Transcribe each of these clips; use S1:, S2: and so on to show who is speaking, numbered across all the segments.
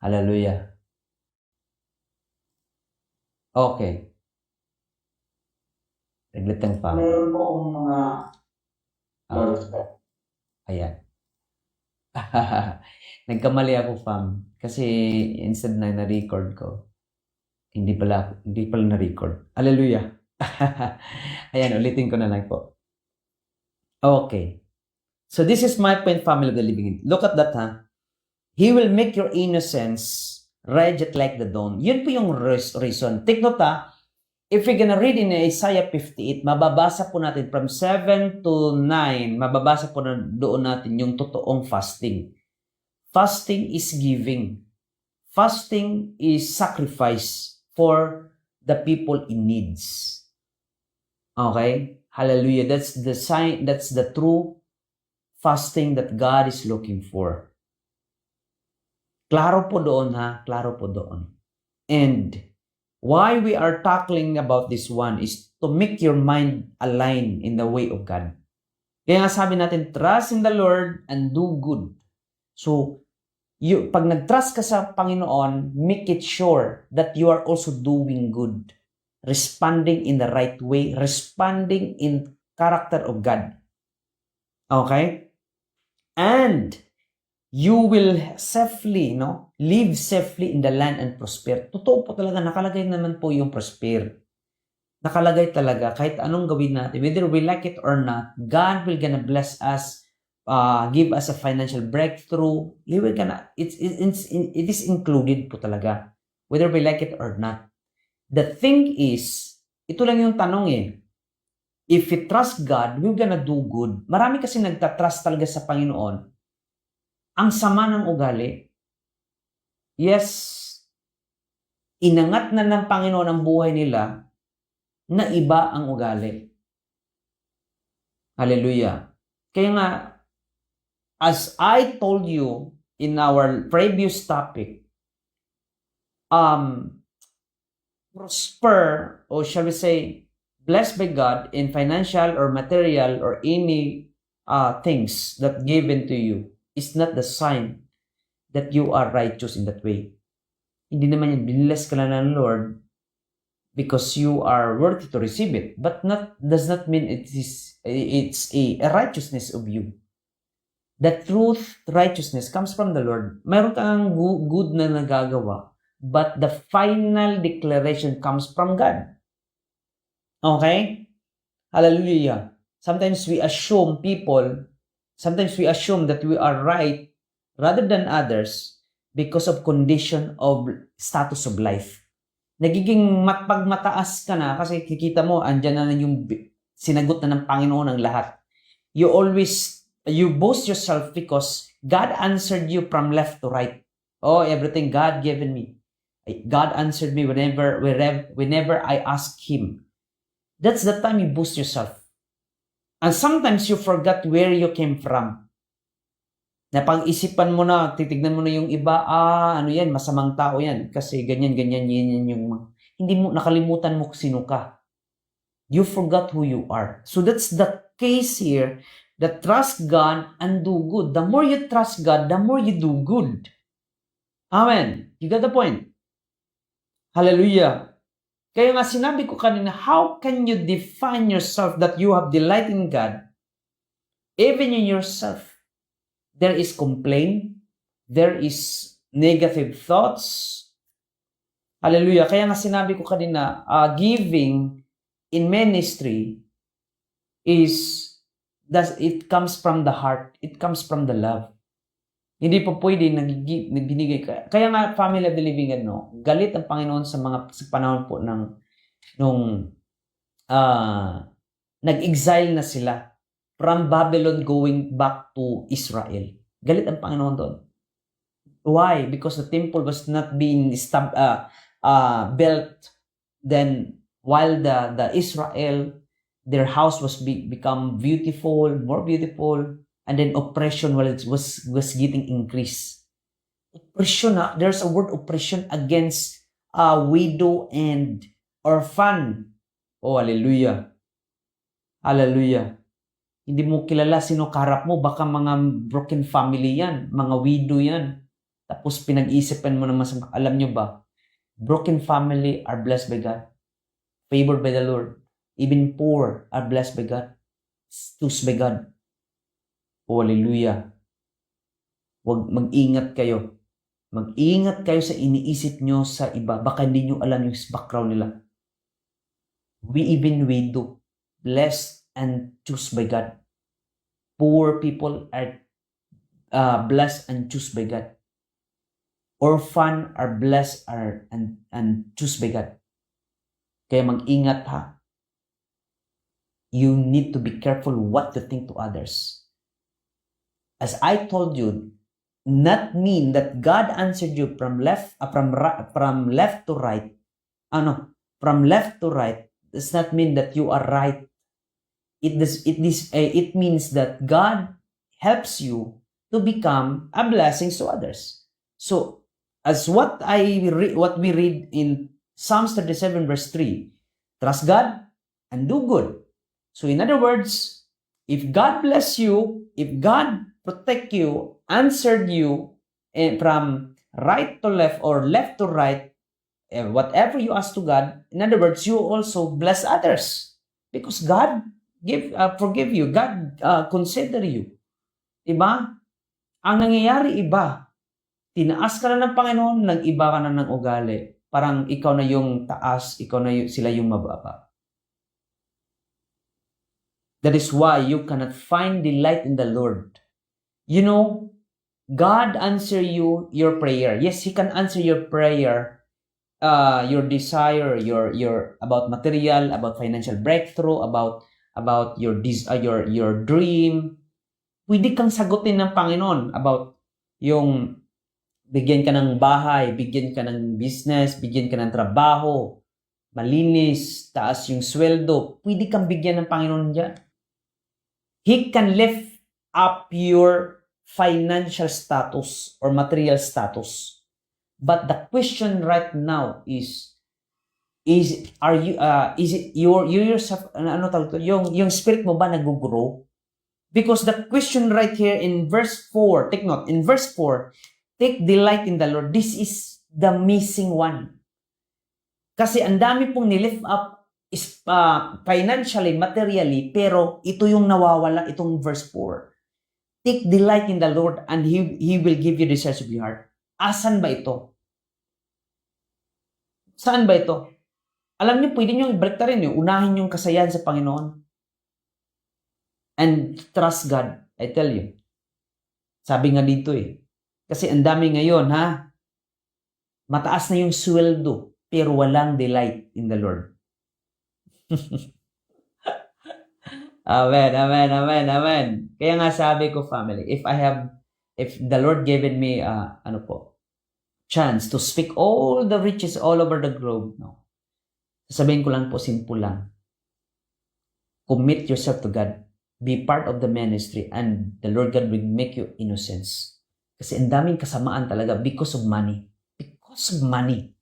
S1: Hallelujah. Okay. Saglit lang pa.
S2: Meron po akong mga
S1: Ayan. Nagkamali ako, fam. Kasi instead na na-record ko, hindi pala na-record. Hallelujah. Ayan, ulitin ko na lang po. Okay. So this is my point, family of the living. Look at that, ha? He will make your innocence radiant like the dawn. Yun po yung reason. Take note, ha? If we're gonna read in Isaiah 58, mababasa po natin from 7 to 9, mababasa po na doon natin yung totoong fasting. Fasting is giving. Fasting is sacrifice for the people in needs. Okay? Hallelujah. That's the sign, that's the true fasting that God is looking for. Klaro po doon, ha? Klaro po doon. And why we are tackling about this one is to make your mind align in the way of God. Kaya nga sabi natin, trust in the Lord and do good. So, pag nag-trust ka sa Panginoon, make it sure that you are also doing good. Responding in the right way. Responding in character of God. Okay? And you will safely, live safely in the land and prosper. Totoo po talaga, nakalagay naman po yung prosper. Nakalagay talaga, kahit anong gawin natin, whether we like it or not, God will gonna bless us, give us a financial breakthrough. It is included po talaga, whether we like it or not. The thing is, ito lang yung tanong if we trust God, we're gonna do good. Marami kasi nagtatrust talaga sa Panginoon. Ang sama ng ugali, yes, inangat na ng Panginoon ang buhay nila na iba ang ugali. Hallelujah. Kaya nga, as I told you in our previous topic, prosper, or shall we say, blessed by God in financial or material or any things that given to you is not the sign that you are righteous in that way. Hindi naman yan, biniless ka lang ng Lord because you are worthy to receive it, but does not mean it's a righteousness of you. The truth, righteousness comes from the Lord. Mayroon kang good na nagagawa, but the final declaration comes from God. Okay? Hallelujah. Sometimes we assume that we are right rather than others because of condition of status of life. Nagiging pag mataas ka na kasi kikita mo, andyan na yung sinagot na ng Panginoon ang lahat. You boast yourself because God answered you from left to right. Oh, everything God given me. God answered me whenever I ask Him. That's the time you boast yourself. And sometimes you forgot where you came from. Napag-isipan mo na, titignan mo na yung iba, ano yan, masamang tao yan. Kasi ganyan yung hindi mo, nakalimutan mo sino ka. You forgot who you are. So that's the case here, that trust God and do good. The more you trust God, the more you do good. Amen. You got the point? Hallelujah. Kaya nga sinabi ko kanina, how can you define yourself that you have delight in God? Even in yourself, there is complaint, there is negative thoughts. Hallelujah. Kaya nga sinabi ko kanina, giving in ministry it comes from the heart. It comes from the love. Hindi po pwede nagbinigay ka. Kaya nga, family of the living, galit ang Panginoon sa panahon po nung nag-exile na sila from Babylon going back to Israel. Galit ang Panginoon doon. Why? Because the temple was not being built then while the Israel, their house was become beautiful, more beautiful, and then oppression was getting increased. Oppression, there's a word oppression against widow and orphan. Oh, hallelujah. Hallelujah. Hindi mo kilala sino kaharap mo, baka mga broken family yan, mga widow yan. Tapos pinag-isipan mo naman sa, alam nyo ba, broken family are blessed by God, favored by the Lord. Even poor are blessed by God, choose by God. Oh, hallelujah. Huwag mag-ingat kayo. Mag-ingat kayo sa iniisip nyo sa iba. Baka hindi nyo alam yung background nila. We do. Blessed and choose by God. Poor people are blessed and choose by God. Orphan are blessed and choose by God. Kaya mag-ingat ha. You need to be careful what to think to others. As I told you, not mean that God answered you from left to right. From left to right does not mean that you are right. It means that God helps you to become a blessing to others. So, as what we read in Psalms 37 verse 3, trust God and do good. So, in other words, if God bless you, if God protect you, answered you from right to left or left to right, whatever you ask to God, in other words, you also bless others because God forgive you, God consider you. Diba? Ang nangyayari iba, tinaas ka na ng Panginoon, nag-iba ka na ng ugali. Parang ikaw na yung taas, sila yung mababa. That is why you cannot find delight in the Lord. You know, God answer you your prayer. Yes, He can answer your prayer, your desire, your about material, about financial breakthrough, about your dream. Pwede kang sagutin ng Panginoon about yung bigyan ka ng bahay, bigyan ka ng business, bigyan ka ng trabaho, malinis, taas yung sweldo. Pwede kang bigyan ng Panginoon dyan. He can lift up your financial status or material status. But the question right now is it you yourself, yung spirit mo ba nag-grow? Because the question right here in verse 4, take note, in verse 4, take delight in the Lord. This is the missing one. Kasi ang dami pong nilift up is financially, materially, pero ito yung nawawala, itong verse 4. Take delight in the Lord and He will give you the desires of your heart. Asan ba ito? Saan ba ito? Alam niyo, pwede niyo i-break ta rin, unahin yung kasayahan sa Panginoon. And trust God, I tell you. Sabi nga dito kasi ang dami ngayon, mataas na yung sweldo, pero walang delight in the Lord. Amen, amen, amen, amen. Kaya nga sabi ko, family, if the Lord given me, chance to speak all the riches all over the globe, sasabihin ko lang po, simple lang. Commit yourself to God. Be part of the ministry and the Lord God will make you innocence. Kasi ang daming kasamaan talaga because of money. Because of money.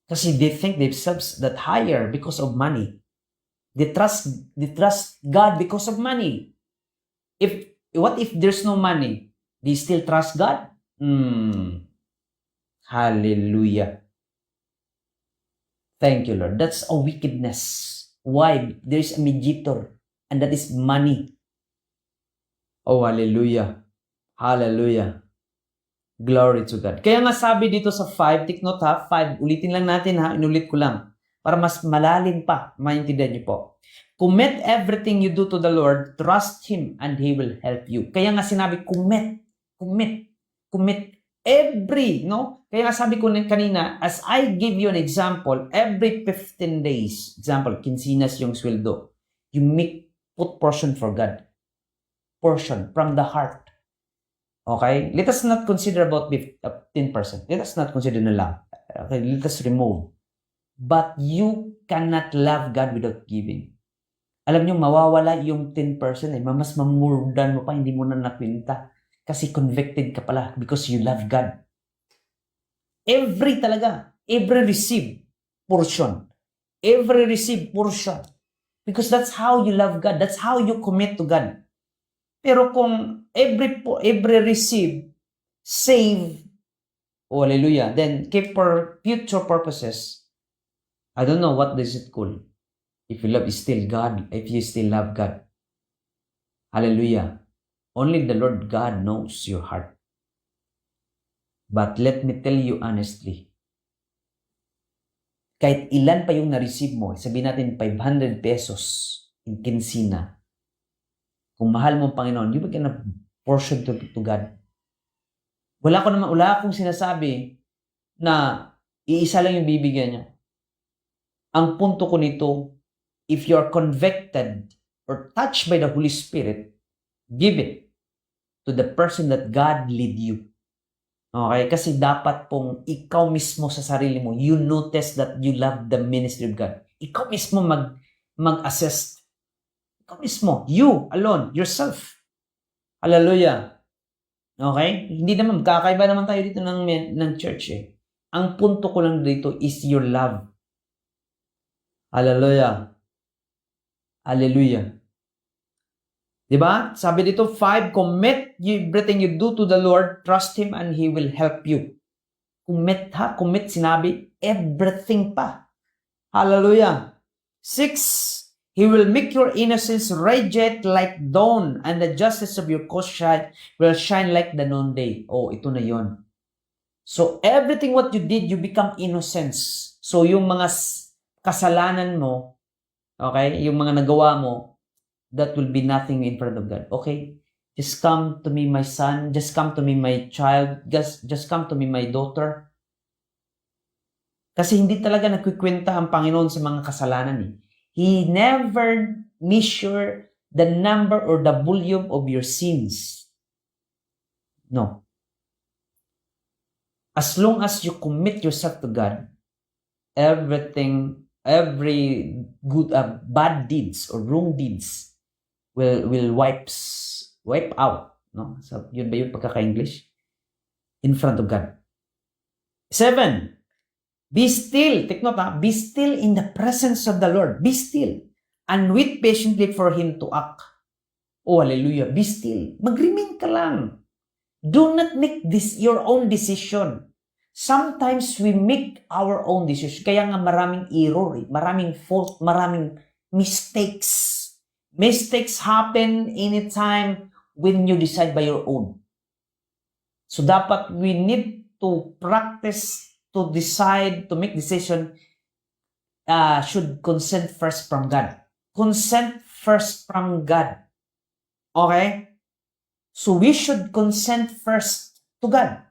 S1: Kasi they think themselves that higher because of money. They trust God because of money. What if there's no money? They still trust God? Hallelujah. Thank you, Lord. That's a wickedness. Why? There's a mediator, and that is money. Oh, hallelujah. Hallelujah. Glory to God. Kaya nga sabi dito sa 5, take note 5, ulitin lang natin inulit ko lang. Para mas malalim pa, maintindihan niyo po. Commit everything you do to the Lord, trust Him, and He will help you. Kaya nga sinabi, commit. Every, Kaya nga sabi ko kanina, as I give you an example, every 15 days, example, kinsinas yung sweldo, you put portion for God. Portion from the heart. Okay? Let us not consider about 10%. Let us not consider na lang. Okay? Let us remove. But you cannot love God without giving. Alam nyo, mawawala yung 10%. Mas mamurdan mo pa, hindi mo na nakwinta. Kasi convicted ka pala because you love God. Every receive portion. Every receive portion. Because that's how you love God. That's how you commit to God. Pero kung every receive, save, Oh, hallelujah. Then, keep for future purposes. I don't know what does it call. If you love is still God, if you still love God. Hallelujah. Only the Lord God knows your heart. But let me tell you honestly, kahit ilan pa yung na-receive mo, sabihin natin 500 pesos in kinsina, kung mahal mo ang Panginoon, you can portion to God. Wala akong sinasabi na iisa lang yung bibigyan niya. Ang punto ko nito, if you are convicted or touched by the Holy Spirit, give it to the person that God lead you. Okay? Kasi dapat pong ikaw mismo sa sarili mo, you notice that you love the ministry of God. Ikaw mismo mag-assess. Ikaw mismo. You alone. Yourself. Hallelujah. Okay? Hindi naman, kakaiba naman tayo dito ng church eh. Ang punto ko lang dito is your love. Hallelujah. Hallelujah. Diba? Sabi dito, 5, commit everything you do to the Lord, trust Him, and He will help you. Commit ha? Commit, sinabi, everything pa. Hallelujah. 6, He will make your innocence radiate like dawn, and the justice of your cause will shine like the noonday. Oh, ito na yon. So, everything what you did, you become innocence. So, yung mga kasalanan mo, okay, yung mga nagawa mo, that will be nothing in front of God. Okay? Just come to me, my son. Just come to me, my child. Just come to me, my daughter. Kasi hindi talaga nagkikwenta ang Panginoon sa mga kasalanan eh. He never measure the number or the volume of your sins. No. As long as you commit yourself to God, every good, bad deeds or wrong deeds will wipe out, no? So, yun ba yung pagkaka-English? In front of God. 7, be still. Take note ha. Be still in the presence of the Lord. Be still. And wait patiently for Him to act. Oh, hallelujah. Be still. Mag-remain ka lang. Do not make this your own decision. Sometimes we make our own decision. Kaya nga maraming error, maraming fault, maraming mistakes. Mistakes happen anytime when you decide by your own. So dapat we need to practice to decide, to make decision, should consent first from God. Consent first from God. Okay? So we should consent first to God.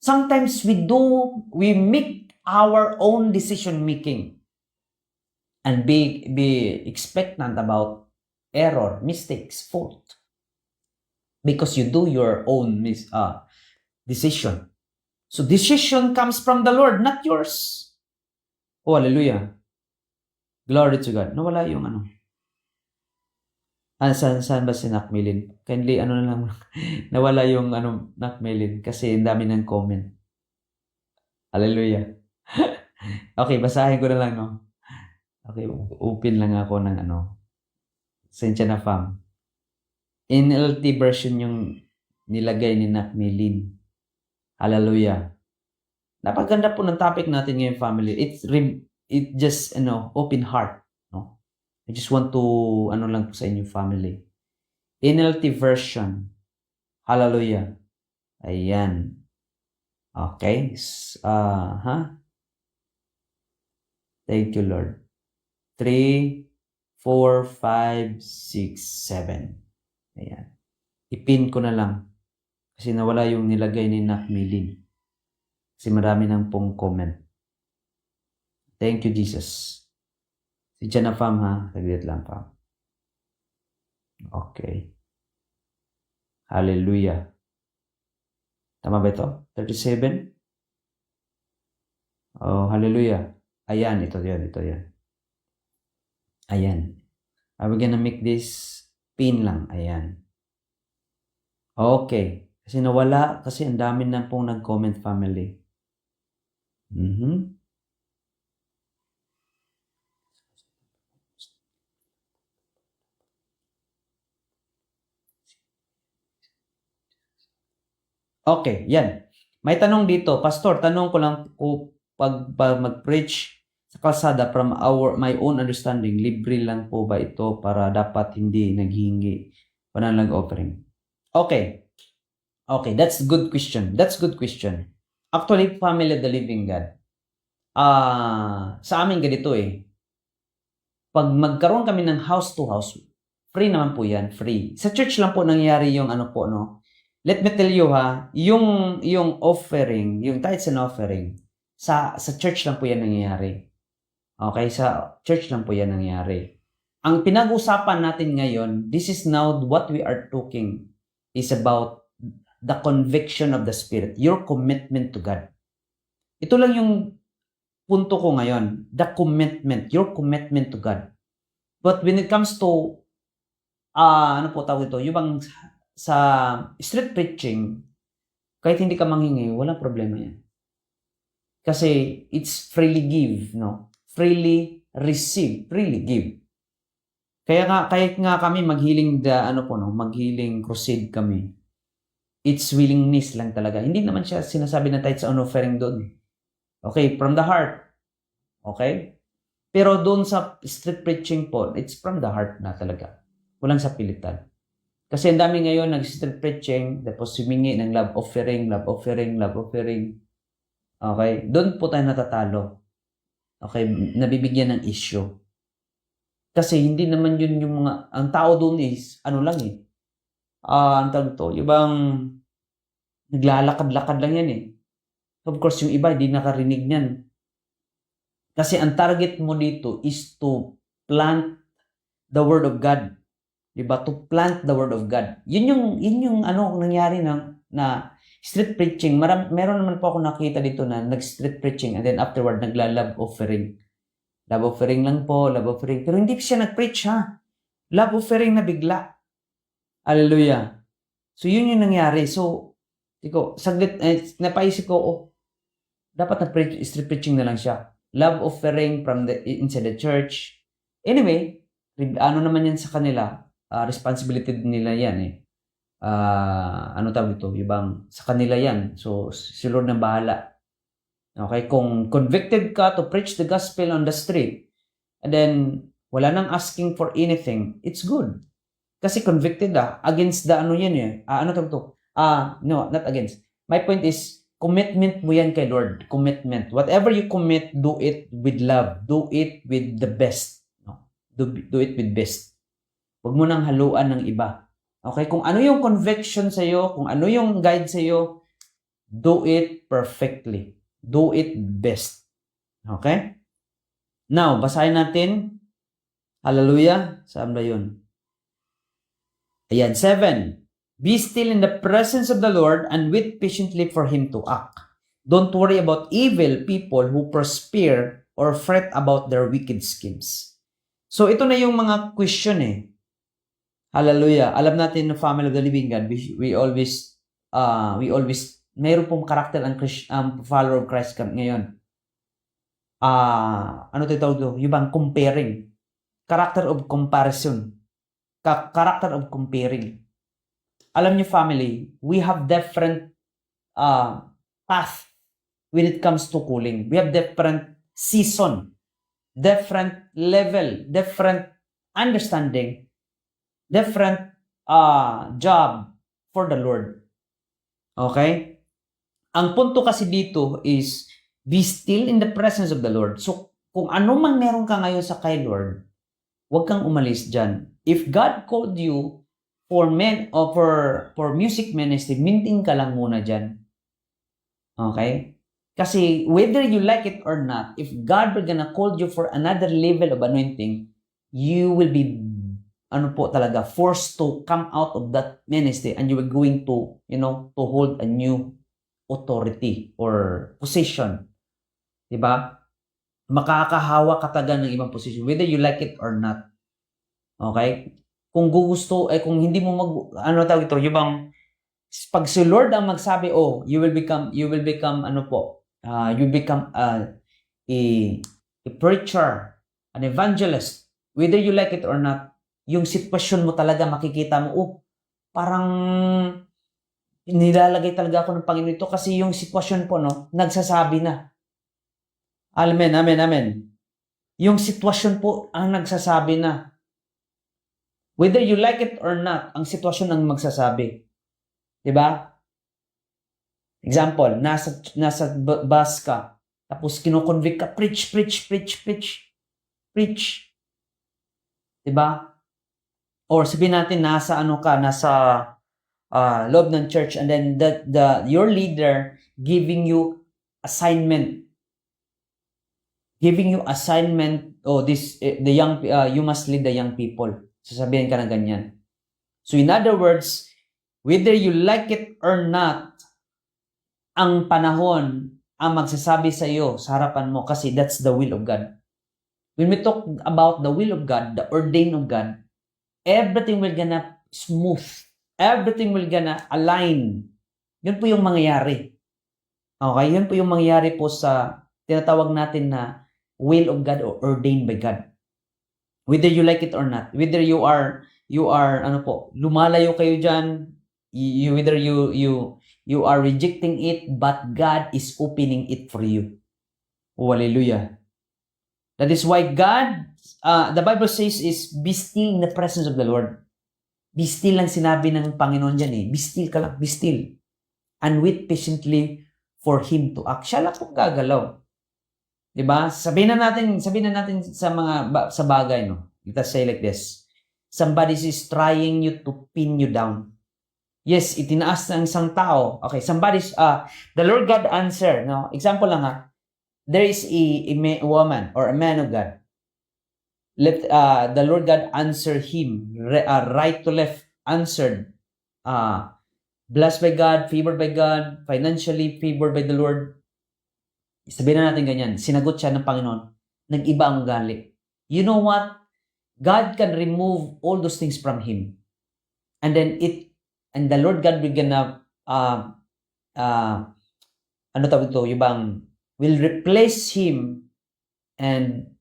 S1: Sometimes we make our own decision making and be expectant about error, mistakes, fault. Because you do your own decision. So decision comes from the Lord, not yours. Oh, hallelujah. Glory to God. Nawala yung ano. Saan ba si Nakmilin? Kindly, na lang. Nawala yung Nakmilin kasi ang dami ng comment. Hallelujah. Okay, basahin ko na lang, no? Okay, open lang ako ng Sensya na fam. NLT version yung nilagay ni Nakmilin. Hallelujah. Napaganda po ng topic natin ngayon, family. It just, open heart. No? I just want to, lang po sa inyo, family. NLT version. Hallelujah. Ayan. Okay. Thank you, Lord. 3, 4, 5, 6, 7. Ayan. Ipin ko na lang. Kasi nawala yung nilagay ni Nakmilin. Kasi marami nang pong comment. Thank you, Jesus. Si Jana Fam ha. Saglit lang Fam. Okay. Hallelujah. Tama ba ito? 37? Oh, hallelujah. Ayan, ito yan. Ayan. We're gonna make this pin lang. Ayan. Okay. Kasi nawala, kasi ang dami na pong nag-comment, family. Okay, yan. May tanong dito, Pastor, tanong ko lang po, pag mag-preach sa kalsada from my own understanding, libre lang po ba ito para dapat hindi naghihingi pananalig offering? Okay. Okay, that's good question. That's good question. Actually, Family of the Living God. Sa amin ganito eh. Pag magkaroon kami ng house to house, free naman po yan, free. Sa church lang po nangyayari yung ano po, no? Let me tell you ha, yung offering, yung tithes and offering, sa church lang po yan nangyayari. Okay, sa church lang po yan nangyayari. Ang pinag-usapan natin ngayon, this is now what we are talking is about the conviction of the Spirit, your commitment to God. Ito lang yung punto ko ngayon, the commitment, your commitment to God. But when it comes to, ano po tawag ito, yung bang sa street preaching, kahit hindi ka manghingi, walang problema yan. Kasi it's freely give, no? Freely receive, freely give. Kaya nga, kahit nga kami maghealing maghealing crusade kami, it's willingness lang talaga. Hindi naman siya sinasabi na tithes and offering doon. Okay, from the heart. Okay? Pero doon sa street preaching po, it's from the heart na talaga. Walang sa pilitan. Kasi ang dami ngayon nag-street preaching, tapos humingi ng love offering, love offering, love offering. Okay? Doon po tayo natatalo. Okay? Nabibigyan ng issue. Kasi hindi naman yun yung mga, ang tao doon is, ano lang eh. Ang tawag to, yung bang naglalakad-lakad lang yan eh. Of course, yung iba, hindi nakarinig niyan. Kasi ang target mo dito is to plant the Word of God. Diba? To plant the Word of God. Yun yung ano nangyari na street preaching. Meron naman po ako nakita dito na nag-street preaching and then afterward, nagla-love offering. Love offering lang po, love offering. Pero hindi siya nag-preach ha. Love offering na bigla. Hallelujah. So, yun yung nangyari. So, saglit, napaisip ko, dapat street preaching na lang siya. Love offering from inside the church. Anyway, ano naman yan sa kanila? Responsibility nila yan eh. Ano tawag ito? Ibang sa kanila yan. So, si Lord na bahala. Okay? Kung convicted ka to preach the gospel on the street, and then wala nang asking for anything, it's good. Kasi convicted against the ano yan eh. Ano tawag ito? No, not against. My point is, commitment mo yan kay Lord. Commitment. Whatever you commit, do it with love. Do it with the best. No? Do it with best. Huwag mo nang haluan ng iba. Okay? Kung ano yung conviction sa'yo, kung ano yung guide sa'yo, do it perfectly. Do it best. Okay? Now, basahin natin. Hallelujah. Saan ba yun? Ayan, 7. Be still in the presence of the Lord and wait patiently for Him to act. Don't worry about evil people who prosper or fret about their wicked schemes. So, ito na yung mga question eh. Hallelujah. Alam natin na Family of the Living God, we always, mayroon pong karakter ang follower of Christ ngayon. Ano tawag ito? Yung bang comparing. Character of comparison. Character of comparing. Alam niyo family, we have different path when it comes to calling. We have different season, different level, different understanding, different job for the Lord. Okay? Ang punto kasi dito is be still in the presence of the Lord. So, kung ano man meron ka ngayon sa kay Lord, huwag kang umalis dyan. If God called you for men or for music ministry, minting ka lang muna dyan. Okay? Kasi whether you like it or not, if God will gonna call you for another level of anointing, you will be forced to come out of that ministry and you will going to, to hold a new authority or position. Diba? Makakahawa ka talaga ng ibang position, whether you like it or not. Okay? Kung gusto, kung hindi mo pag si Lord ang magsabi, you will become a preacher, an evangelist, whether you like it or not, yung sitwasyon mo talaga makikita mo, parang nilalagay talaga ako ng Panginoon ito kasi yung sitwasyon po, no, nagsasabi na. Amen, amen, amen. Yung sitwasyon po ang nagsasabi na. Whether you like it or not, ang sitwasyon ang magsasabi. Diba? Example, nasa bus ka, tapos kinoconvict ka, preach. Diba? Or sabihin natin, nasa loob ng church, and then your leader giving you assignment. You must lead the young people. Sasabihin ka na ganyan. So in other words, whether you like it or not, ang panahon ang magsasabi sa iyo sa harapan mo kasi that's the will of God. When we talk about the will of God, the ordain of God, everything will gonna smooth. Everything will gonna align. Yun po yung mangyayari. Okay? Yun po yung mangyayari po sa tinatawag natin na will of God or ordained by God. Whether you like it or not, whether you are lumalayo kayo dyan, whether you are rejecting it, but God is opening it for you. Oh, hallelujah. That is why God, the Bible says is, be still in the presence of the Lord. Be still lang sinabi ng Panginoon dyan eh. Be still ka lang, be still. And wait patiently for Him to act. Siya lang kung gagalaw. Diba? Sabihin na natin sa bagay, no? Let us say like this. Somebody is trying you to pin you down. Yes, itinaas ng isang tao. Okay, the Lord God answer, no? Example lang ha. There is a woman or a man of God. Let the Lord God answer him, right to left, answered. Blessed by God, favored by God, financially favored by the Lord. Sabihin na natin ganyan, sinagot siya ng Panginoon, nag-iba ang ugali. You know what? God can remove all those things from him. And the Lord God will gonna, will replace him, and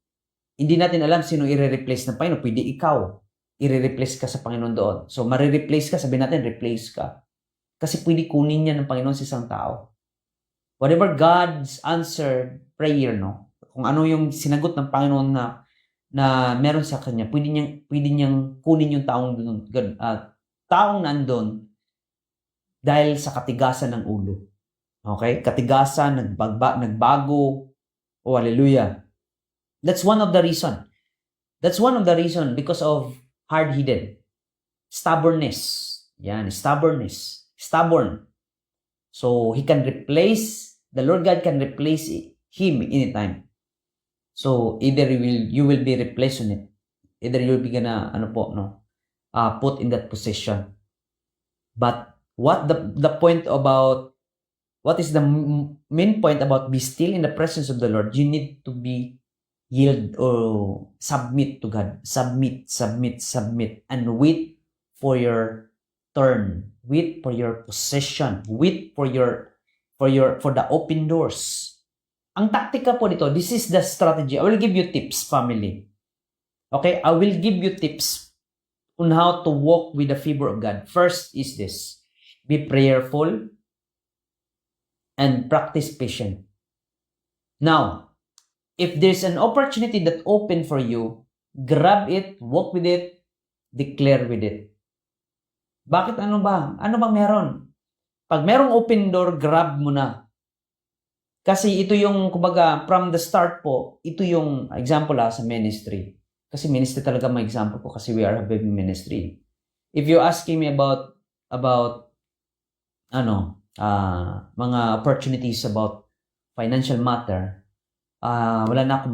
S1: hindi natin alam sino i-replace ng Panginoon. Pwede ikaw, i-replace ka sa Panginoon doon. So, marireplace ka, sabihin natin, replace ka. Kasi pwede kunin niya ng Panginoon sa isang tao. Whatever God's answered prayer, no? Kung ano yung sinagot ng Panginoon na meron sa kanya, pwede niyang kunin yung taong nandun dahil sa katigasan ng ulo. Okay? Katigasan, nagbago. Oh, hallelujah. That's one of the reason. Because of hard-headed. Stubbornness. Yan, stubbornness. Stubborn. So, the Lord God can replace him anytime. So, either you will be replaced on it. Either you'll be gonna, put in that position. But, what is the main point about be still in the presence of the Lord? You need to be yield or submit to God. Submit, and wait for your turn. Wait for your possession. Wait for the open doors. Ang taktika po dito, this is the strategy. I will give you tips, family. Okay? I will give you tips on how to walk with the favor of God. First is this. Be prayerful and practice patience. Now, if there's an opportunity that open for you, grab it, walk with it, declare with it. Bakit ano ba? Ano bang meron? Pag merong open door, grab mo na. Kasi ito yung, kumbaga, from the start po, ito yung example sa ministry. Kasi ministry talaga may example po kasi we are having ministry. If you asking me about mga opportunities about financial matter, wala na ako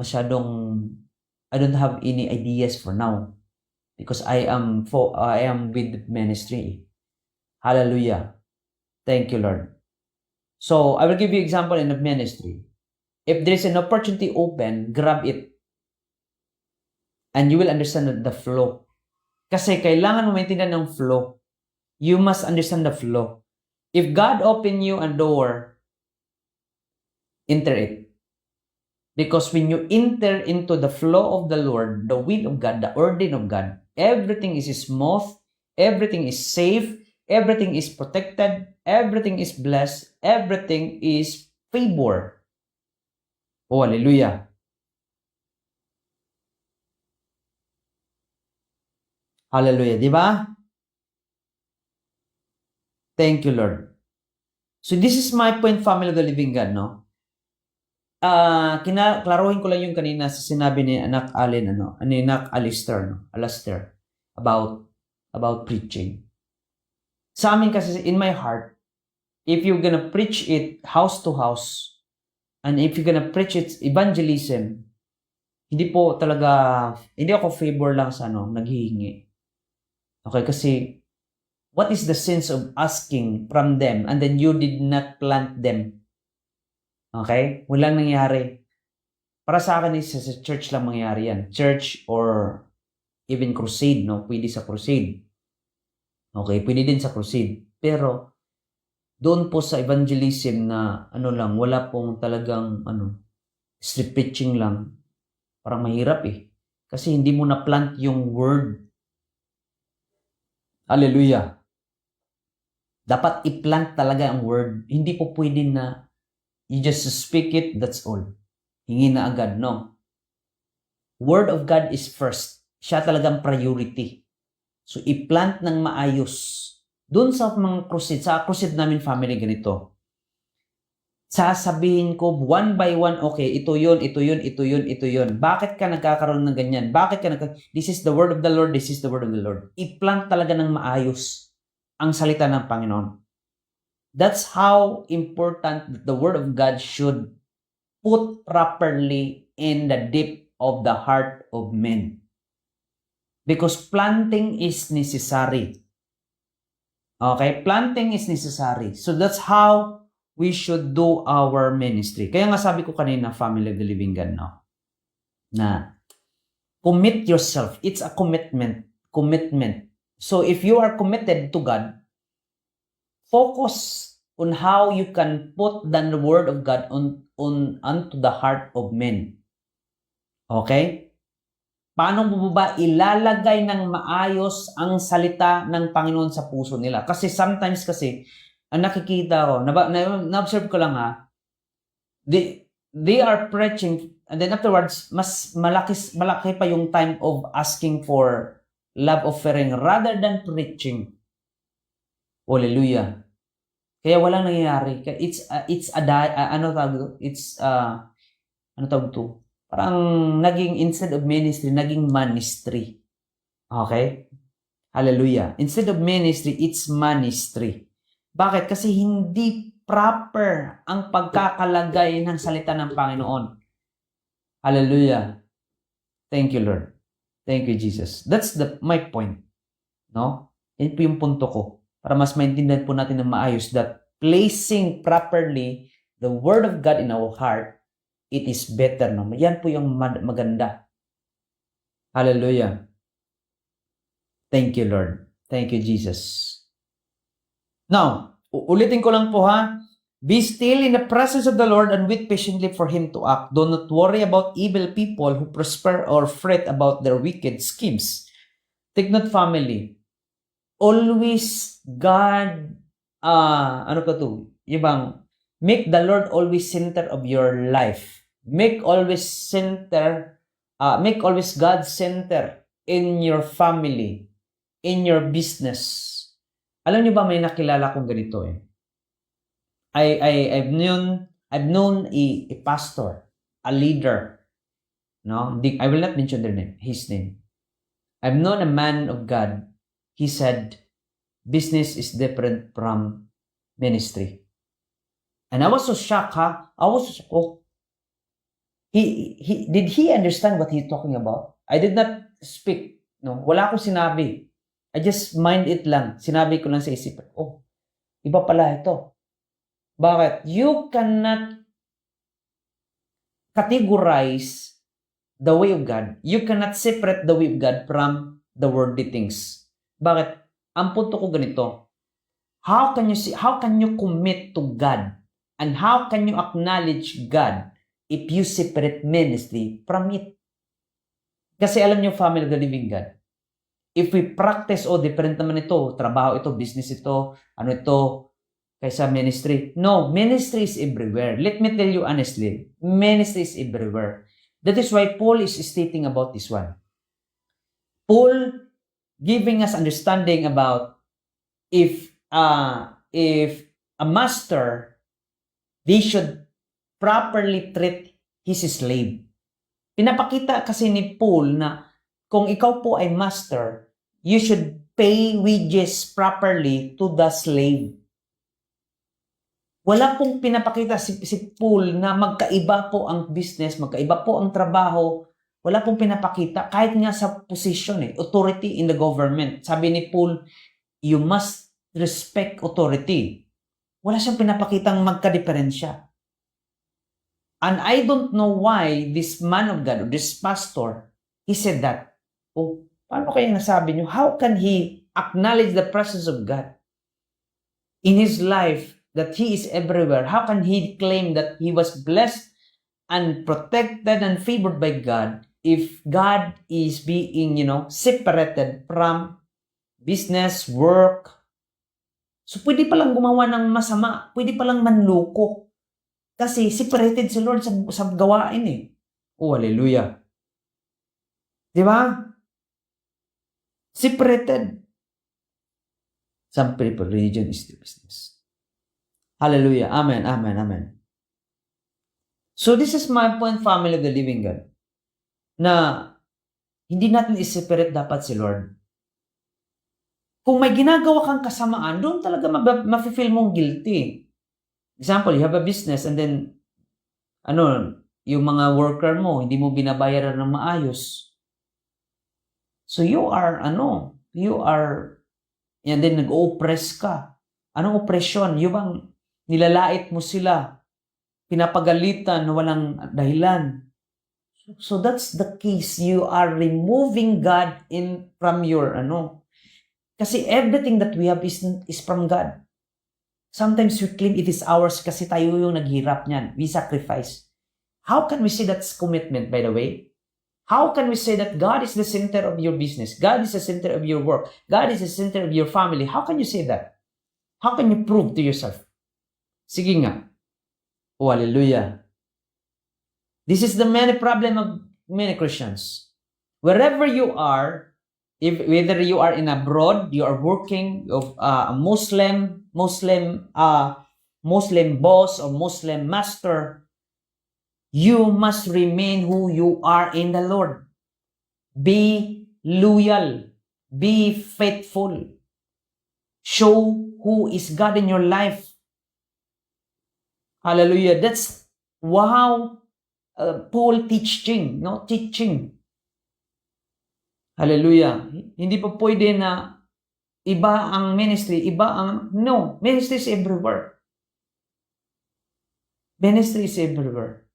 S1: I don't have any ideas for now because I am with ministry. Hallelujah. Thank you, Lord. So, I will give you example in the ministry. If there is an opportunity open, grab it. And you will understand the flow. Kasi kailangan mo maintindihan ng flow. You must understand the flow. If God open you a door, enter it. Because when you enter into the flow of the Lord, the will of God, the ordain of God, everything is smooth, everything is safe, everything is protected, everything is blessed, everything is favor. Oh, hallelujah. Hallelujah, di ba? Thank you, Lord. So this is my point, family of the living God, no? Klaruhin ko lang yung kanina sa sinabi ni Anak Allen, ni Anak Alastair, about preaching. Sa amin kasi, in my heart, if you're gonna preach it house to house, and if you're gonna preach it evangelism, hindi ako favor lang sa naghihingi. Okay, kasi, what is the sense of asking from them and then you did not plant them? Okay? Walang nangyari. Para sa akin, sa church lang mangyari yan. Church or even crusade, no? Pwede sa crusade. Okay? Pwede din sa crusade. Pero, doon po sa evangelism na, wala pong talagang, street preaching lang. Parang mahirap eh. Kasi hindi mo na-plant yung word. Hallelujah. Dapat i-plant talaga ang word. Hindi po pwede na you just speak it, that's all. Hingi na agad, no? Word of God is first. Siya talagang priority. So, i-plant ng maayos. Doon sa mga crusade, sa crusade namin family ganito, sasabihin ko one by one, okay, ito yun. Bakit ka nagkakaroon ng ganyan? This is the word of the Lord, this is the word of the Lord. I-plant talaga ng maayos ang salita ng Panginoon. That's how important the word of God should put properly in the deep of the heart of men. Because planting is necessary. Okay? Planting is necessary. So that's how we should do our ministry. Kaya nga sabi ko kanina, family of the living God, no? Na commit yourself. It's a commitment. So if you are committed to God, focus on how you can put the word of God onto the heart of men. Okay? Paano mo ba ilalagay ng maayos ang salita ng Panginoon sa puso nila? Kasi sometimes ang nakikita ko, na-observe ko lang they are preaching and then afterwards, mas malaki pa yung time of asking for love offering rather than preaching. Hallelujah. Kaya walang nangyayari. Parang naging, instead of ministry, naging ministry. Okay? Hallelujah. Instead of ministry, it's ministry. Bakit? Kasi hindi proper ang pagkakalagay ng salita ng Panginoon. Hallelujah. Thank you, Lord. Thank you, Jesus. That's my point. No? Yan po yung punto ko. Para mas maintindihan po natin ng maayos that placing properly the Word of God in our heart, it is better. No? Yan po yung maganda. Hallelujah. Thank you, Lord. Thank you, Jesus. Now, ulitin ko lang po ha. Be still in the presence of the Lord and wait patiently for Him to act. Do not worry about evil people who prosper or fret about their wicked schemes. Take note, family. Always God, make the Lord always center of your life. Make always God center in your family, in your business. Alam niyo ba, may nakilala kong ganito eh. I've known a pastor, a leader. No, I will not mention his name. I've known a man of God. He said, business is different from ministry. And I was so shocked, did he understand what he's talking about? I did not speak. No, wala akong sinabi. I just mind it lang. Sinabi ko lang sa isip. Oh, iba pala ito. Bakit? You cannot categorize the way of God. You cannot separate the way of God from the worldly things. Bakit? Ang punto ko ganito. How can you commit to God? And how can you acknowledge God if you separate ministry from it? Kasi alam niyo, family of the living God, if we practice, different naman ito, trabaho ito, business ito, ito, kaysa ministry. No, ministry is everywhere. Let me tell you honestly, ministry is everywhere. That is why Paul is stating about this one. Paul giving us understanding about if a master, they should properly treat his slave. Pinapakita kasi ni Paul na kung ikaw po ay master, you should pay wages properly to the slave. Wala pong pinapakita si Paul na magkaiba po ang business, magkaiba po ang trabaho. Wala pong pinapakita. Kahit nga sa position, authority in the government. Sabi ni Paul, you must respect authority. Wala siyang pinapakitang magka-diferensya. And I don't know why this man of God, or this pastor, he said that. Oh, paano kaya nasabi niyo? How can he acknowledge the presence of God in his life, that he is everywhere? How can he claim that he was blessed and protected and favored by God if God is being, separated from business, work? So, pwede palang gumawa ng masama. Pwede palang manloko. Kasi separated si Lord sa gawain Oh, hallelujah. Di ba? Separated. Some people, religion is the business. Hallelujah. Amen, amen, amen. So this is my point, family of the living God, na hindi natin i-separate dapat si Lord. Kung may ginagawa kang kasamaan, doon talaga mafe-feel mong guilty. Example, you have a business and then, yung mga worker mo, hindi mo binabayaran ng maayos. So you are, and then nag-oppress ka. Anong oppression? Yung bang nilalait mo sila, pinapagalitan na walang dahilan. So that's the case. You are removing God from your, Kasi everything that we have is from God. Sometimes we claim it is ours kasi tayo yung naghirap niyan. We sacrifice. How can we say that's commitment, by the way? How can we say that God is the center of your business? God is the center of your work. God is the center of your family. How can you say that? How can you prove to yourself? Sige nga. Oh, hallelujah. This is the many problem of many Christians. Wherever you are, whether you are in abroad, you are working of a Muslim boss or Muslim master, you must remain who you are in the Lord. Be loyal. Be faithful. Show who is God in your life. Hallelujah. That's wow. Paul teaching. Hallelujah. Hindi pa pwede na iba ang ministry, no. Ministry is everywhere. Ministry is everywhere.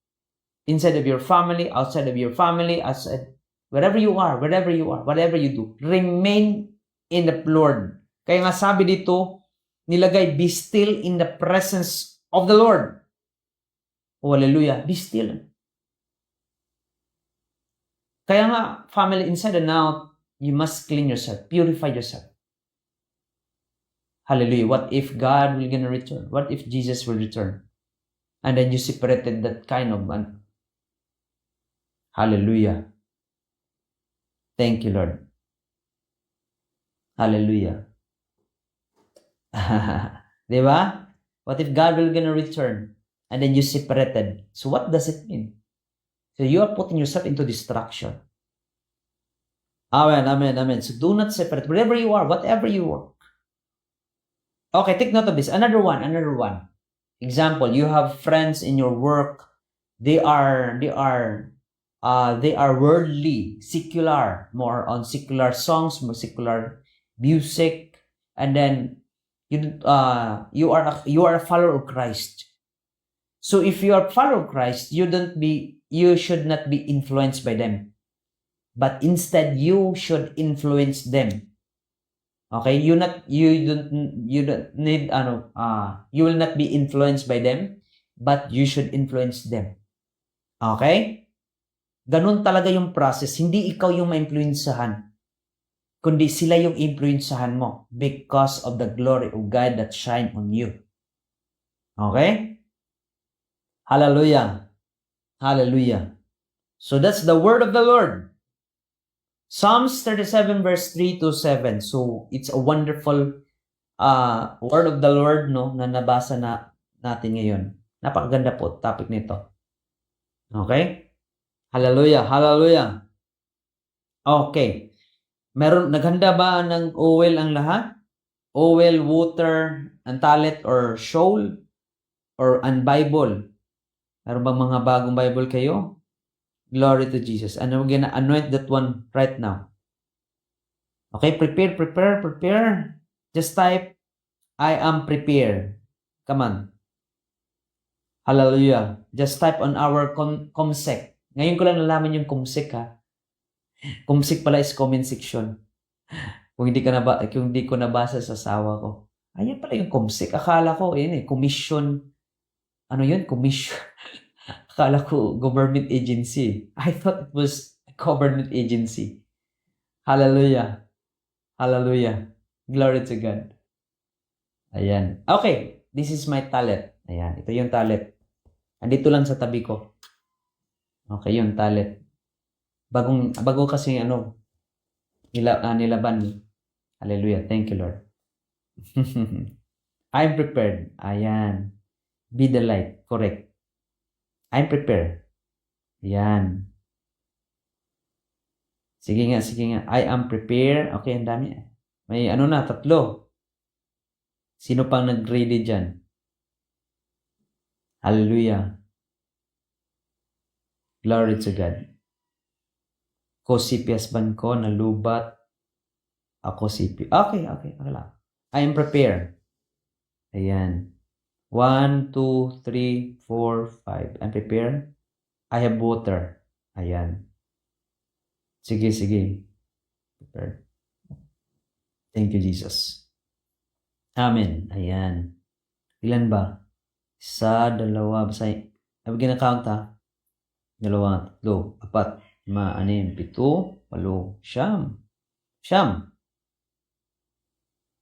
S1: Inside of your family, outside of your family, outside, wherever you are, whatever you do, remain in the Lord. Kaya nga sabi dito, nilagay, be still in the presence of the Lord. Oh, hallelujah. Be still. Kaya nga, family, inside and out, you must clean yourself, purify yourself. Hallelujah. What if God will gonna return? What if Jesus will return? And then you separated that kind of man. Hallelujah. Thank you, Lord. Hallelujah. Diba? What if God will gonna return? And then you separated. So what does it mean? So you are putting yourself into destruction. Amen, amen, amen. So do not separate. Wherever you are, whatever you work. Okay, take note of this. Another one. Example, you have friends in your work. They are worldly, secular, more on secular songs, more secular music, and then you are a follower of Christ. So if you are a follower of Christ, you should not be influenced by them, but instead you should influence them. Okay, you will not be influenced by them, but you should influence them. Okay? Ganun talaga yung process. Hindi ikaw yung ma-influensahan, kundi sila yung influensahan mo because of the glory of God that shine on you. Okay? Hallelujah. Hallelujah. So that's the word of the Lord. Psalms 37 verse 3 to 7. So it's a wonderful word of the Lord, no, na nabasa natin ngayon. Napakaganda po topic nito. Okay? Hallelujah. Hallelujah. Okay. Naghanda ba ng oil ang lahat? Oil, water, antalet, or shoal, or an Bible? Meron bang mga bagong Bible kayo? Glory to Jesus. And we're gonna anoint that one right now. Okay, prepare. Just type, I am prepared. Come on. Hallelujah. Just type on our comsec. Ngayon ko lang nalaman yung comsec ha. Comsec pala is comment section. Kung hindi ko nabasa sa asawa ko. Ayan pala yung comsec. Akala ko, commission. Ano yun? Commission. Akala ko government agency. I thought it was a government agency. Hallelujah. Hallelujah. Glory to God. Ayan. Okay. This is my talent. Ayan. Ito yung talent. Andito lang sa tabi ko. Okay, yung talent. Bago kasi nilaban. Hallelujah. Thank you, Lord. I'm prepared. Ayan. Be the light. Correct. I'm prepared. Ayan. Sige nga. I am prepared. Okay, ang dami. May 3. Sino pang nag-ready dyan? Hallelujah. Glory to God. Kosipias ban ko, nalubat. Ako sipi. Okay lang. I am prepared. Ayan. 1, 2, 3, 4, 5. I'm prepared. I have water. Ayan. Sige. Prepared. Thank you, Jesus. Amen. Ayan. Ilan ba? 1, 2, basay. I've gina-count ha. 2, 3, 4, 5, 6, 7, 8, 9, 10.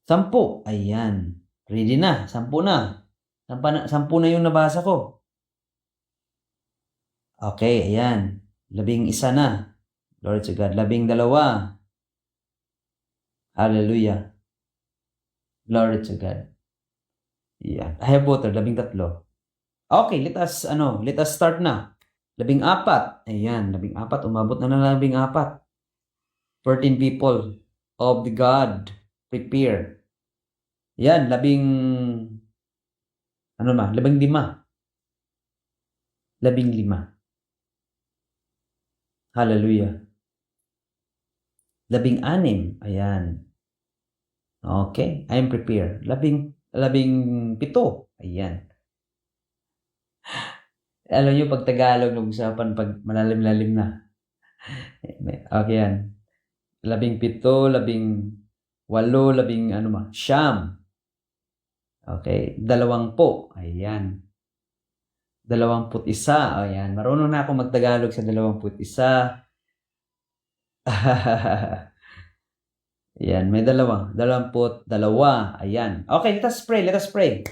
S1: 10. Ayan. Ready na. 10 na. 10 na yung nabasa ko. Okay, ayan. 11 na. Glory to God. 12. Hallelujah. Glory to God. Yeah. I have water. 13. Okay, let us start na. 14. Ayan, 14. Umabot na ng 14. 14 people of the God prepare. Yan, 15. 15. Hallelujah. 16. Ayan. Okay, I am prepared. 17. Ayan. Alam nyo, pag Tagalog, nag-usapan pag malalim-lalim na. Okay yan. 17, 18, 19. Okay, 20. Ayan. 21. Ayan. Marunong na ako mag-Tagalog sa 21. Ayan, may 2. 22. Ayan. Okay, let us pray.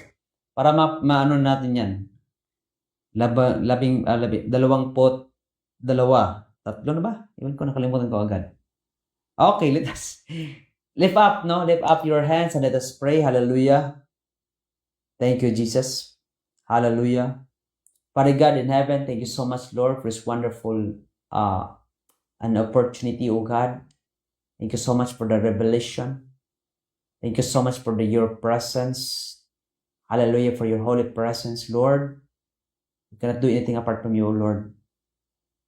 S1: Para maano natin yan. 22. 3 na ba? Iwan ko, nakalimutan ko agad. Okay, let us lift up your hands and let us pray. Hallelujah. Thank you, Jesus. Hallelujah. Father God in heaven, thank you so much, Lord, for this wonderful an opportunity, oh God. Thank you so much for the revelation. Thank you so much for your presence. Hallelujah, for your holy presence, Lord. We cannot do anything apart from you, Lord.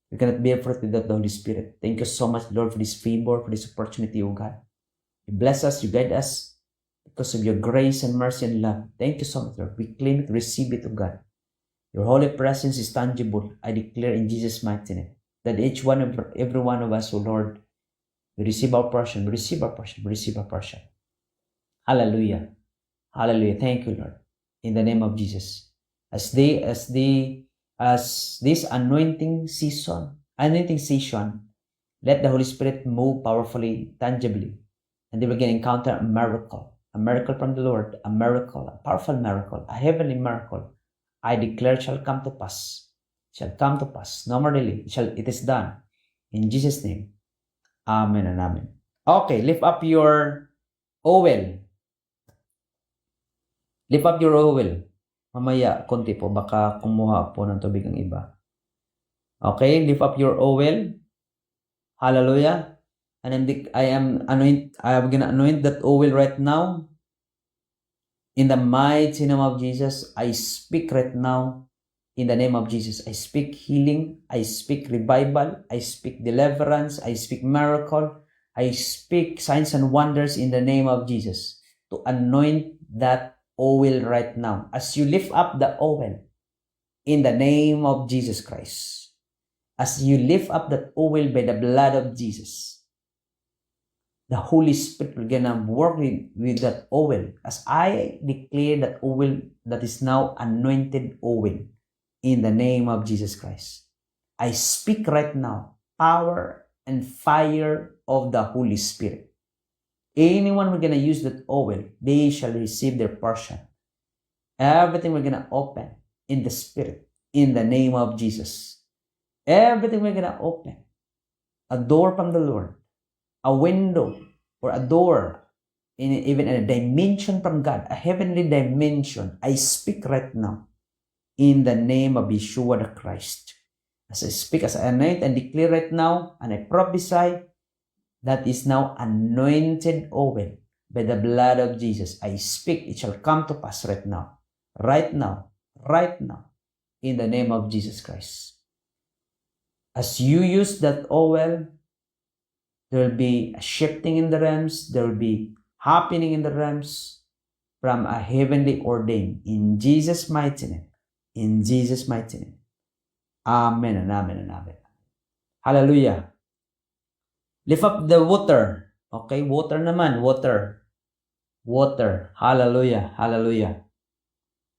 S1: We cannot be a fruit without the Holy Spirit. Thank you so much, Lord, for this favor, for this opportunity, oh God. You bless us, you guide us because of your grace and mercy and love. Thank you so much, Lord. We claim it, receive it, oh God. Your holy presence is tangible. I declare in Jesus' mighty name that every one of us, oh Lord, we receive our portion. Hallelujah. Hallelujah. Thank you, Lord. In the name of Jesus. As this anointing season, let the Holy Spirit move powerfully, tangibly, and they will encounter a miracle a miracle from the Lord, a miracle, a powerful miracle, a heavenly miracle, I declare shall come to pass. Shall come to pass. No more delay. It is done. In Jesus' name. Amen and amen. Okay, lift up your oil. Lift up your oil. Mamaya, konti po. Baka kumuha po ng tubig ang iba. Okay, lift up your oil. Hallelujah. And I am gonna anoint that oil right now. In the mighty name of Jesus, I speak right now. In the name of Jesus, I speak healing. I speak revival. I speak deliverance. I speak miracle. I speak signs and wonders in the name of Jesus to anoint that oil right now. As you lift up the oil in the name of Jesus Christ, as you lift up that oil by the blood of Jesus, the Holy Spirit will gonna work with that oil. As I declare that oil that is now anointed oil in the name of Jesus Christ, I speak right now power and fire of the Holy Spirit. Anyone who's gonna use that oil, they shall receive their portion. Everything we're gonna open in the Spirit in the name of Jesus. Everything we're gonna open. A door from the Lord, a window or a door, even a dimension from God, a heavenly dimension. I speak right now in the name of Yeshua the Christ. As I speak, as I anoint and declare right now, and I prophesy, that is now anointed oil by the blood of Jesus. I speak, it shall come to pass right now, right now, right now, in the name of Jesus Christ. As you use that oil, there will be a shifting in the realms, there will be happening in the realms from a heavenly ordain. In Jesus' mighty name. In Jesus' mighty name. Amen and amen and amen. Hallelujah. Lift up the water. Okay, water naman. Water. Water. Hallelujah. Hallelujah.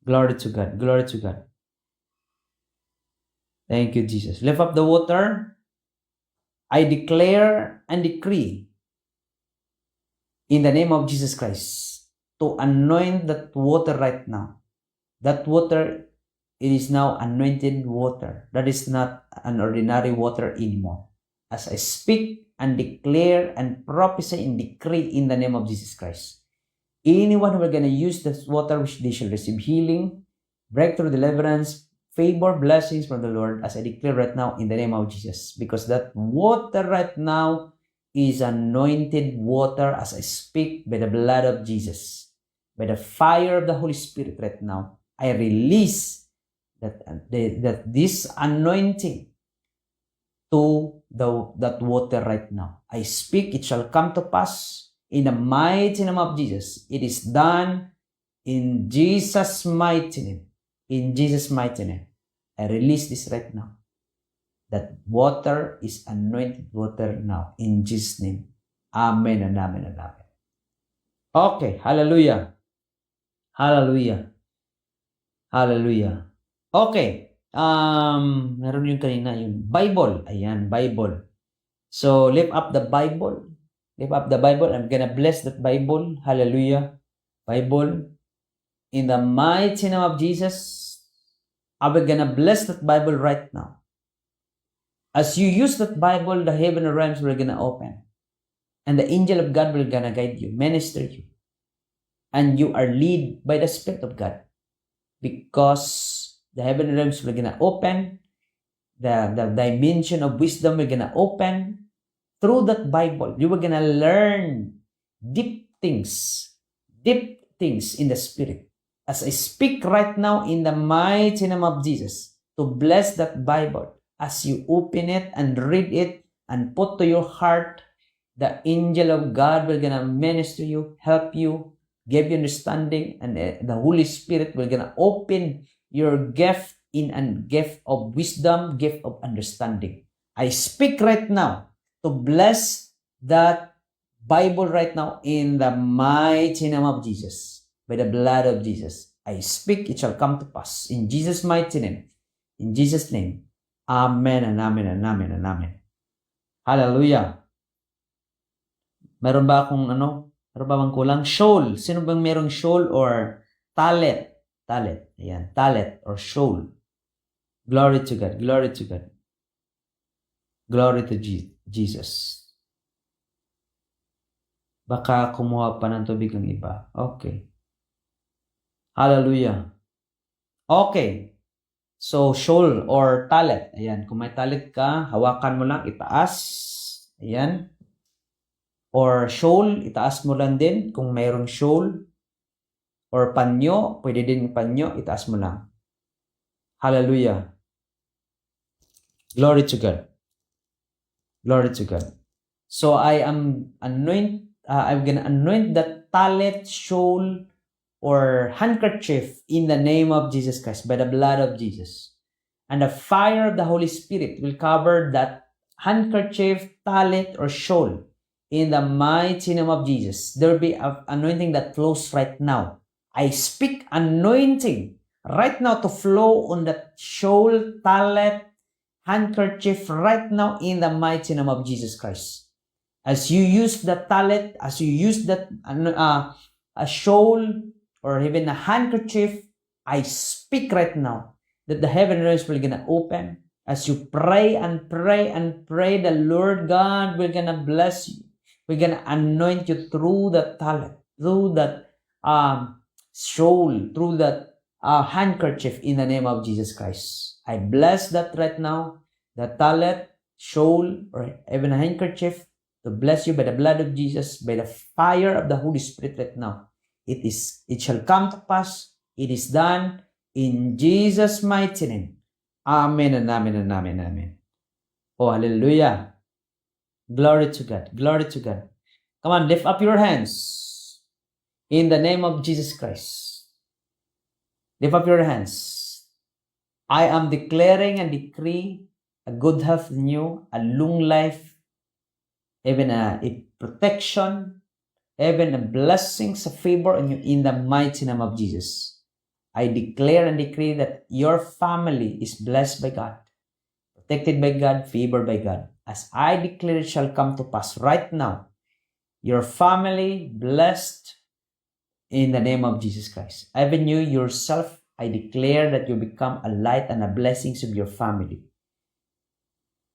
S1: Glory to God. Glory to God. Thank you, Jesus. Lift up the water. I declare and decree in the name of Jesus Christ to anoint that water right now. That water, it is now anointed water. That is not an ordinary water anymore. As I speak and declare and prophesy and decree in the name of Jesus Christ, anyone who are going to use this water, which they shall receive healing, breakthrough, deliverance, favor, blessings from the Lord, as I declare right now in the name of Jesus. Because that water right now is anointed water as I speak by the blood of Jesus. By the fire of the Holy Spirit right now, I release that this anointing to that water right now. I speak, it shall come to pass in the mighty name of Jesus. It is done in Jesus' mighty name. In Jesus' mighty name. I release this right now. That water is anointed water now. In Jesus' name. Amen and amen and amen. Okay. Hallelujah. Hallelujah. Hallelujah. Okay. Meron yung kanina yung Bible. Ayan, Bible. So, lift up the Bible. Lift up the Bible. I'm gonna bless that Bible. Hallelujah. Bible. In the mighty name of Jesus, I'm gonna bless that Bible right now. As you use that Bible, the heavenly realms will gonna open. And the angel of God will gonna guide you, minister you. And you are led by the Spirit of God. Because the heavenly realms will gonna open. The dimension of wisdom will gonna open. Through that Bible, you are gonna learn deep things in the Spirit. As I speak right now in the mighty name of Jesus, to bless that Bible, as you open it and read it and put to your heart, the angel of God will gonna minister you, help you, give you understanding, and the Holy Spirit will gonna open your gift in a gift of wisdom, gift of understanding. I speak right now to bless that Bible right now in the mighty name of Jesus. By the blood of Jesus, I speak, it shall come to pass. In Jesus' mighty name. In Jesus' name. Amen and amen and amen and amen. Hallelujah. Meron ba akong Ano ba bang kulang? Shoal. Sino bang merong shoal or talent? Talent. Ayan. Talent or shoal. Glory to God. Glory to God. Glory to Jesus. Baka kumuha pa ng tubig ng iba. Okay. Hallelujah. Okay. So, shoal or talent. Ayan. Kung may talent ka, hawakan mo lang, itaas. Ayan. Or shoal, itaas mo lang din. Kung mayroong shoal. Or panyo, pwede din panyo, itaas mo lang. Hallelujah. Glory to God. Glory to God. So I am I'm gonna anoint the talent, shawl, or handkerchief in the name of Jesus Christ, by the blood of Jesus. And the fire of the Holy Spirit will cover that handkerchief, talent, or shawl in the mighty name of Jesus. There will be an anointing that flows right now. I speak anointing right now to flow on that shawl, talent, handkerchief right now in the mighty name of Jesus Christ. As you use the talent, as you use that a shawl or even a handkerchief, I speak right now that the heaven realms will gonna open. As you pray and pray and pray, the Lord God will gonna bless you. We're gonna anoint you through the talent, through that shawl, through that handkerchief in the name of Jesus Christ. I bless that right now, the talent, shawl, or even a handkerchief, to bless you by the blood of Jesus, by the fire of the Holy Spirit right now. It shall come to pass. It is done in Jesus' mighty name. Amen and amen and amen and amen. Oh, hallelujah. Glory to God. Glory to God. Come on, lift up your hands in the name of Jesus Christ. Lift up your hands. I am declaring and decree a good health in you, a long life, even a protection, even a blessings, a favor in you in the mighty name of Jesus. I declare and decree that your family is blessed by God, protected by God, favored by God. As I declare, it shall come to pass right now. Your family blessed in the name of Jesus Christ. Even you yourself, I declare that you become a light and a blessing to your family.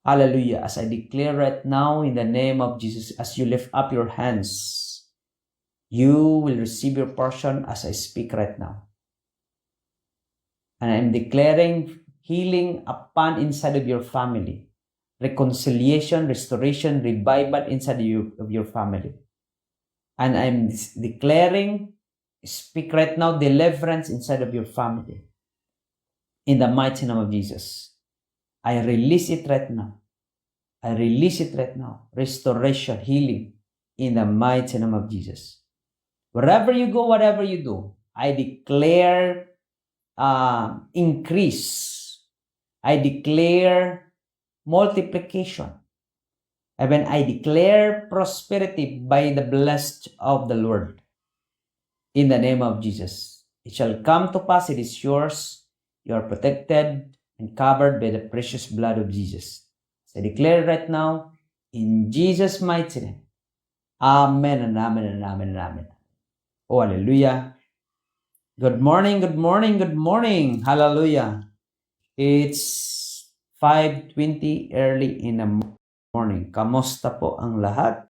S1: Hallelujah. As I declare right now in the name of Jesus, as you lift up your hands, you will receive your portion as I speak right now. And I'm declaring healing upon inside of your family, reconciliation, restoration, revival inside of your family. And I'm declaring, speak right now, deliverance inside of your family. In the mighty name of Jesus. I release it right now. I release it right now. Restoration, healing, in the mighty name of Jesus. Wherever you go, whatever you do, I declare increase. I declare multiplication. Even I declare prosperity by the blessed of the Lord. In the name of Jesus. It shall come to pass. It is yours. You are protected and covered by the precious blood of Jesus. So I declare right now, in Jesus' mighty name. Amen and amen and amen and amen. Oh, hallelujah. Good morning, good morning, good morning. Hallelujah. It's 5:20 early in the morning. Kamusta po ang lahat?